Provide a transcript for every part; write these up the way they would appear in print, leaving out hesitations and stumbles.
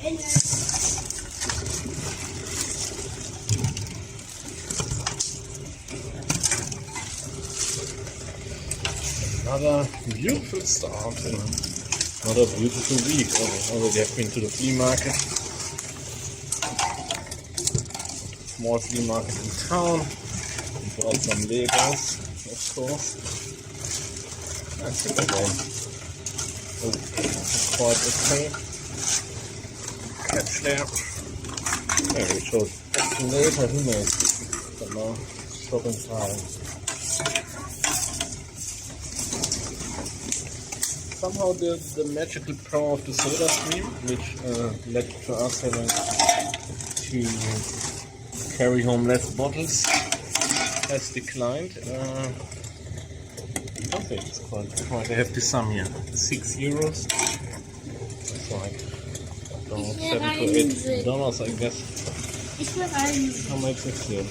Another beautiful start and another beautiful week. Already have been to the flea market. Small flea market in town. And bought some Legos, of course. I think again. Oh, quite okay. Catch there. Yeah, we showed later, who knows? But now, shopping time. Somehow the magical power of the soda stream, which led to us having to carry home less bottles, has declined. I think it's quite a hefty sum here. €6. That's like $7 to $8, I guess. How much is it?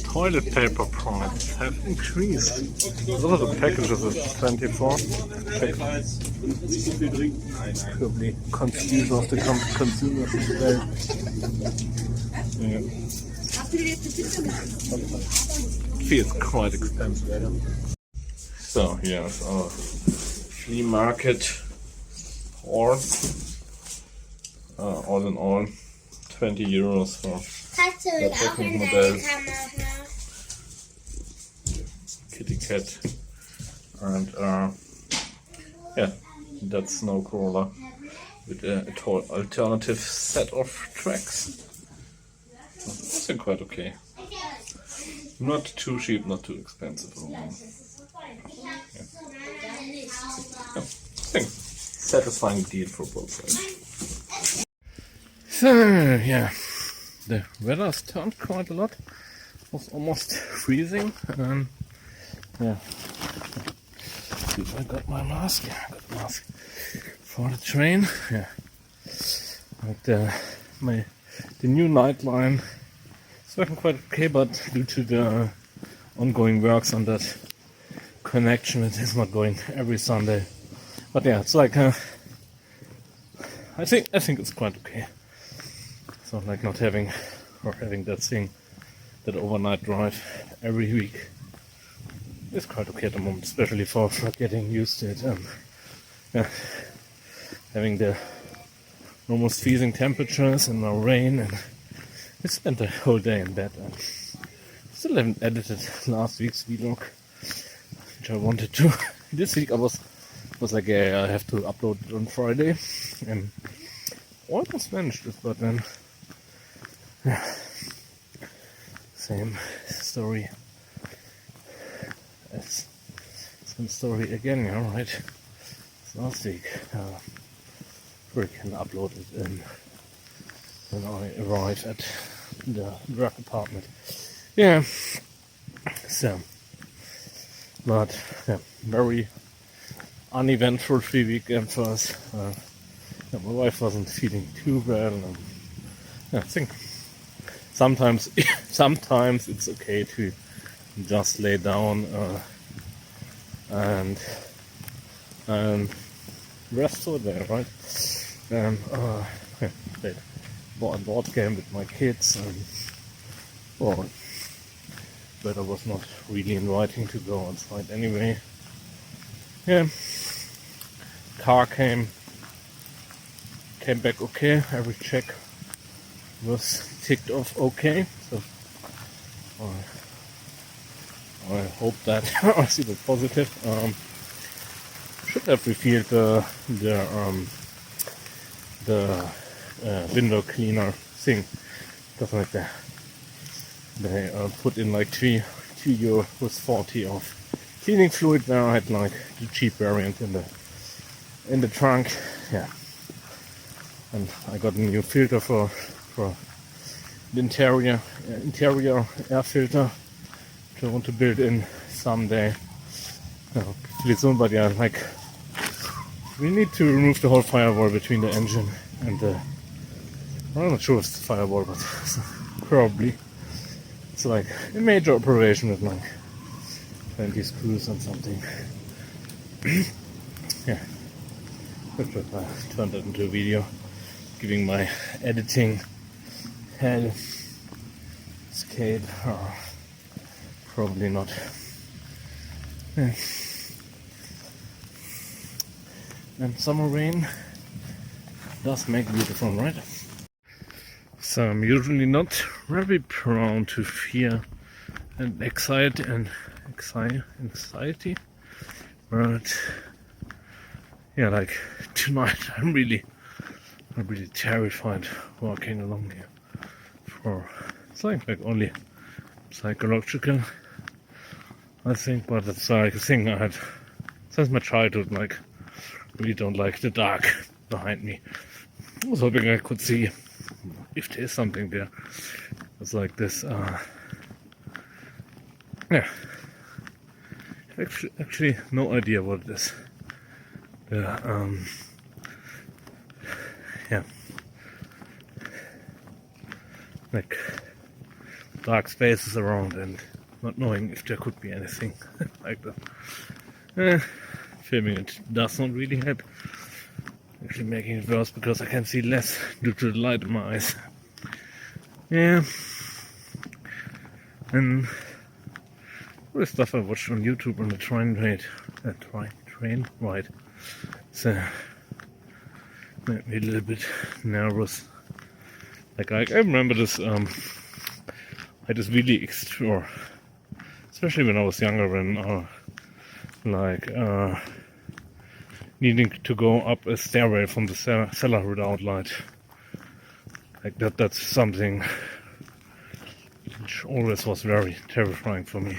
Toilet paper prices have increased. One of the packages is 24. Probably confused of the consumers today. Yeah. Feels quite expensive. So here's our flea market haul. All in all, €20 for der Technikmodell. Kitty cat and yeah, that's Snowcrawler with a alternative set of tracks. I think quite okay. Not too cheap, not too expensive. Yeah. I think satisfying deal for both sides. So yeah, the weather's turned quite a lot. It was almost freezing. Yeah. See if I got my mask. Yeah, I got the mask for the train. Yeah. Like the new night line is working quite okay, but due to the ongoing works on that connection, it is not going every Sunday. But yeah, it's like I think it's quite okay. So like not having that thing, that overnight drive every week. It's quite okay at the moment, especially for getting used to it. Yeah, having the almost freezing temperatures and no rain, and we spent the whole day in bed. And still haven't edited last week's vlog, which I wanted to. This week I was like, yeah, I have to upload it on Friday, and almost managed it, but then yeah, same story. Same story again, yeah, right? It's last week. We can upload it when I arrive at the work apartment. Yeah. So, but yeah, very uneventful 3 weekend for us. Yeah, my wife wasn't feeling too well. And, yeah, I think sometimes it's okay to just lay down and rest for there, right? And yeah, played a board game with my kids, and well, but I was not really inviting to go outside anyway. Yeah, car came back okay. Every check was ticked off okay. So I hope that I see the positive. Should have refilled the window cleaner thing, stuff like that. They put in like €2 with 40 of cleaning fluid. There I had like the cheap variant in the trunk. Yeah, and I got a new filter for the interior air filter, which I want to build in someday. Pretty soon, but yeah, like we need to remove the whole firewall between the engine and the. I'm not sure if it's the firewall, but probably. It's like a major operation with like 20 screws and something. Yeah. I turned that into a video, giving my editing hell. Escape, probably not. Yeah. And summer rain does make beautiful, right? So I'm usually not very prone to fear and anxiety, but yeah, like tonight I'm really terrified walking along here. For it's like only psychological, I think, but it's like a thing I had since my childhood. Like, really don't like the dark behind me. I was hoping I could see if there's something there. It's like this. Yeah. Actually, no idea what it is. Yeah. Like dark spaces around and not knowing if there could be anything like that. Filming it does not really help. Actually making it worse because I can see less due to the light in my eyes. Yeah. And all the stuff I watched on YouTube on the train ride. So made me a little bit nervous. Like I remember this I had this really especially when I was younger, when needing to go up a stairway from the cellar without light. Like that's something which always was very terrifying for me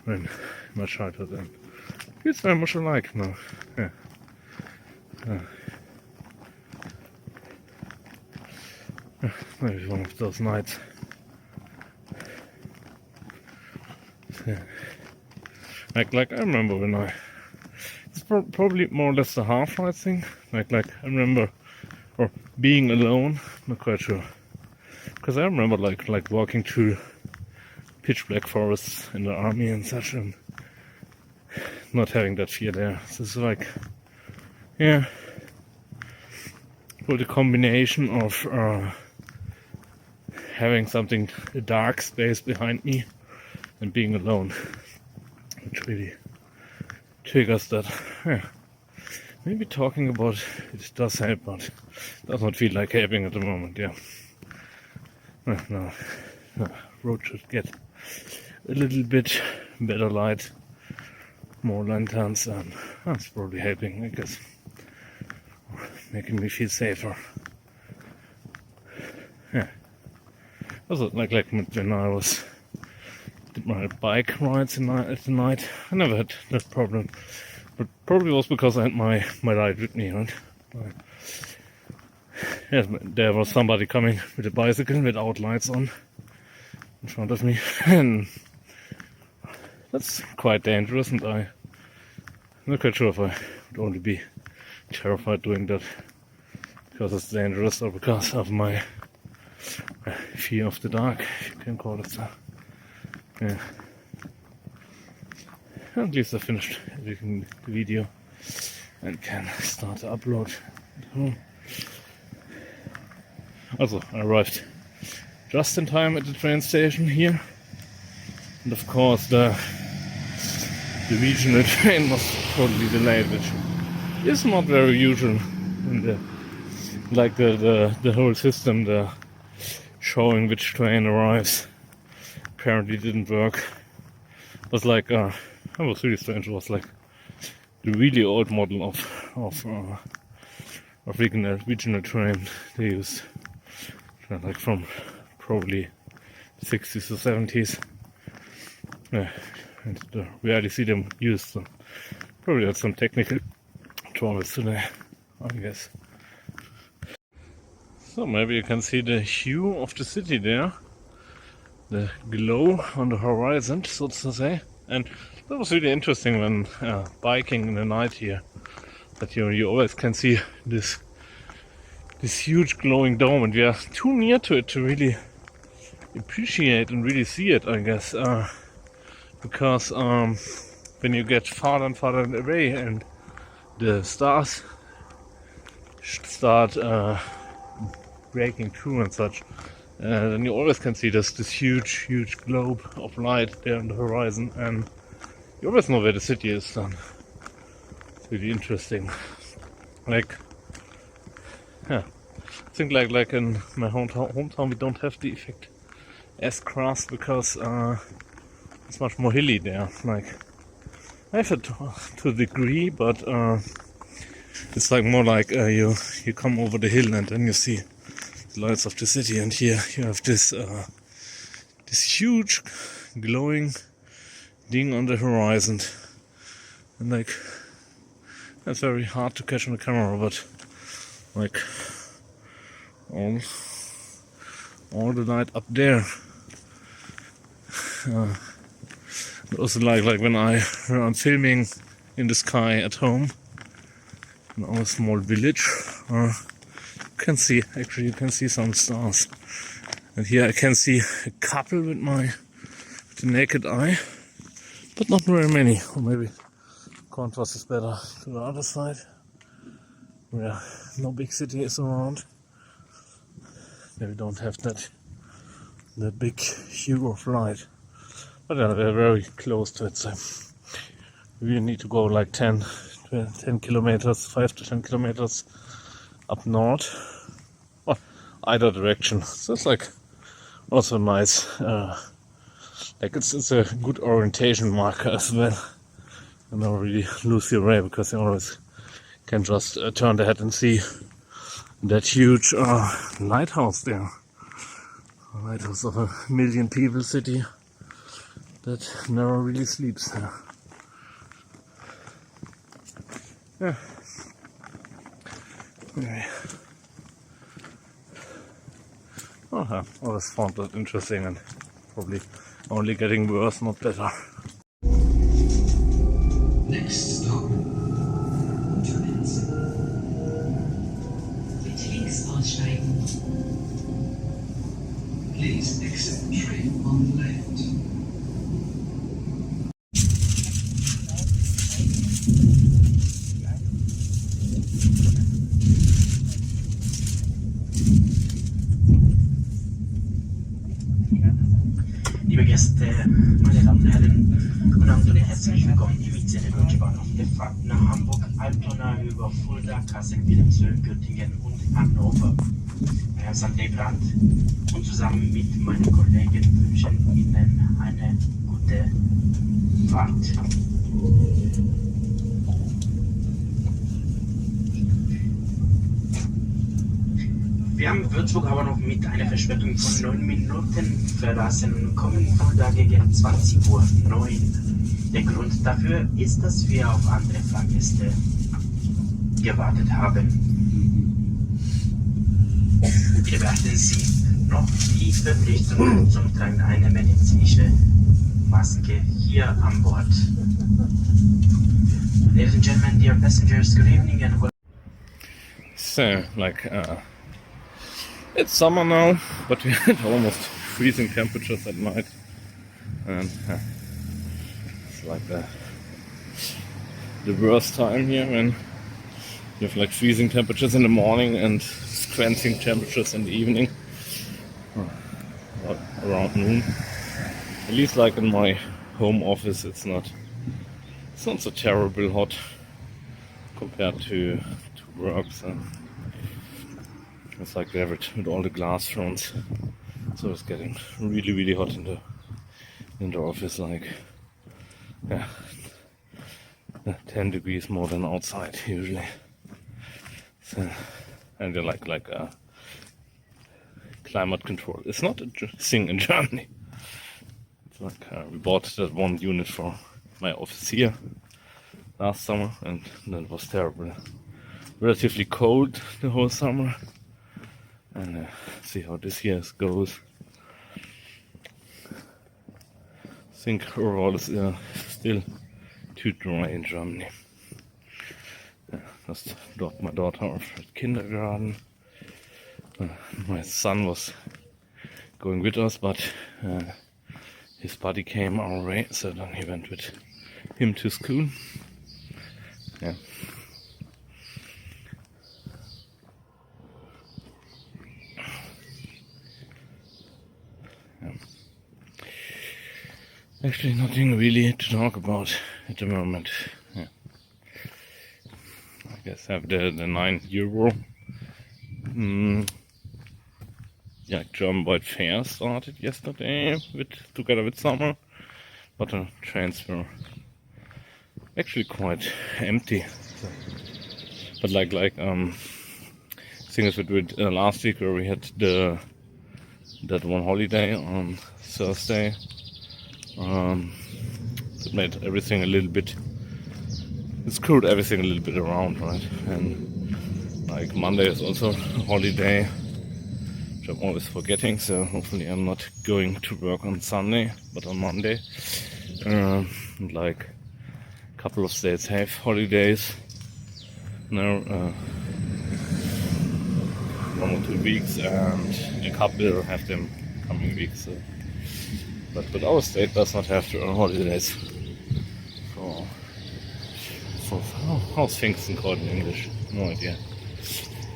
when my childhood, and it's very much alike now. Yeah. Maybe one of those nights. Yeah. Like I remember when it's probably more or less the Half-Life thing. Like I remember, or being alone. Not quite sure, because I remember like walking through pitch black forests in the army and such, and not having that fear there. So it's like, yeah, well, the combination of having something, a dark space behind me, and being alone, which really triggers that. Yeah. Maybe talking about it does help, but does not feel like helping at the moment. Yeah. No. Road should get a little bit better light, more lanterns, and that's probably helping, I guess, making me feel safer. Yeah. Also, like when I did my bike rides at the night, I never had that problem. But probably was because I had my light with me, right? Yes, there was somebody coming with a bicycle without lights on in front of me, and that's quite dangerous, and I'm not quite sure if I would only be terrified doing that because it's dangerous or because of my fear of the dark, if you can call it so. Yeah. At least I finished editing the video and can start to upload at home. Also, I arrived just in time at the train station here, and of course the regional train was totally delayed, which is not very usual in the whole system. The showing which train arrives apparently didn't work. It was like it was really strange. It was like the really old model of regional train they used, like from probably 60s or 70s. Yeah, and rarely see them used. So probably had some technical troubles today, I guess. So maybe you can see the hue of the city there, the glow on the horizon, so to say. And that was really interesting when biking in the night here, that you always can see this huge glowing dome, and we are too near to it to really appreciate and really see it, I guess, because when you get farther and farther away and the stars start breaking through and such, then you always can see this huge globe of light there on the horizon, and you always know where the city is then. It's really interesting. Like, yeah, I think like in my hometown we don't have the effect as crass because it's much more hilly there. Like, I have it to a degree, but it's like more like you come over the hill and then you see the lights of the city, and here you have this huge glowing thing on the horizon, and like that's very hard to catch on the camera, but like all the light up there. Also like when I'm filming in the sky at home in our small village, you can see some stars, and here I can see a couple with the naked eye, but not very many. Or maybe contrast is better to the other side where no big city is around. There we don't have that big hue of light, but yeah, they're very close to it, so we need to go like 10 kilometers, 5 to 10 kilometers up north, or either direction. So it's like also nice, like it's a good orientation marker as well. You never really lose your way because you always can just turn the head and see that huge lighthouse there. A lighthouse of 1 million people city that never really sleeps there. Yeah. Anyway. I always found that interesting and probably only getting worse, not better. Next stop, Unterenz. Bitte links aussteigen. Please exit train on left. Liebe Gäste, meine Damen und Herren, und damit herzlich willkommen im ICE Deutsche Bahnhof der Fahrt nach Hamburg, Altona über Fulda, Kassel, Wilhelmshöhe, Göttingen und Hannover. Mein Name ist André Brandt und zusammen mit meinen Kollegen wünschen Ihnen eine gute Fahrt. Wir haben Würzburg aber noch mit einer Verspätung von 9 Minuten verlassen und kommen Fulda gegen 20:09 Uhr. Der Grund dafür ist, dass wir auf andere Fahrgäste gewartet haben. Bitte beachten Sie noch die Verpflichtung zum Tragen einer medizinischen Maske hier an Bord. Ladies and gentlemen, dear passengers, good evening and welcome. So, like, it's summer now, but we had almost freezing temperatures at night, and it's like the worst time here when you have like freezing temperatures in the morning and squencing temperatures in the evening, around noon. At least like in my home office, it's not so terrible hot compared to work. So it's like we have it with all the glass fronts, so it's getting really hot in the office, like 10 degrees more than outside usually. So, and they're like climate control. It's not a thing in Germany. It's like we bought that one unit for my office here last summer, and that was terrible. Relatively cold the whole summer. And see how this year goes. I think overall it's still too dry in Germany. Just dropped my daughter off at kindergarten. My son was going with us, but his buddy came our way, so then he went with him to school. Yeah. Actually, nothing really to talk about at the moment. Yeah. I guess I have the €9. Yeah, German Boyd Fair started yesterday together with summer, but the trains were actually quite empty. But like thing is we did last week where we had that one holiday on Thursday. It made everything a little bit. It screwed everything a little bit around, right? And like Monday is also a holiday, which I'm always forgetting. So hopefully I'm not going to work on Sunday, but on Monday. And like a couple of states have holidays now, 1 or 2 weeks, and a couple have them coming weeks. So. But our state does not have their own holidays. How's Pfingsten called in English? No idea.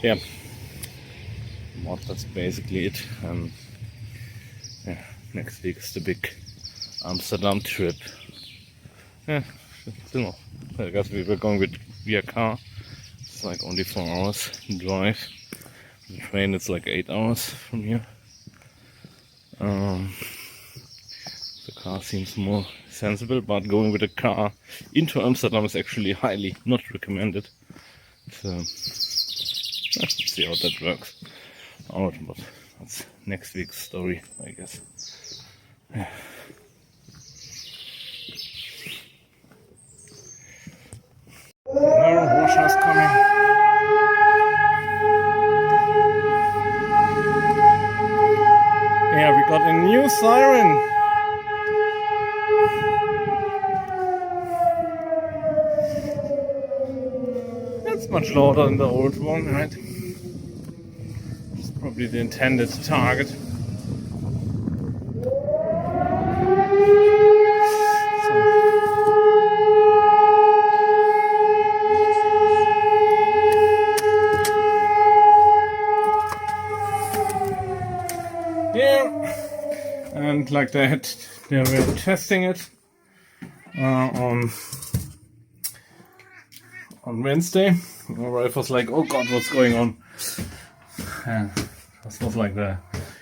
Yeah. Well, that's basically it. Yeah, next week is the big Amsterdam trip. Yeah, still. I guess we were going via car. It's like only 4 hours drive. The train is like 8 hours from here. The car seems more sensible, but going with a car into Amsterdam is actually highly not recommended. So let's see how that works out, but that's next week's story, I guess. Now Rosha's coming. Yeah, we got a new siren. It's much louder than the old one, right? It's probably the intended target. Yeah, and like they were testing it on Wednesday. My wife was like, "Oh God, what's going on?" And this was like the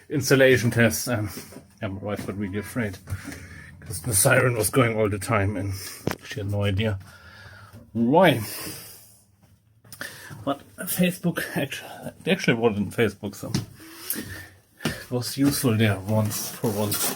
installation test, and yeah, my wife got really afraid because the siren was going all the time, and she had no idea why. But Facebook actually wasn't Facebook, so it was useful there for once.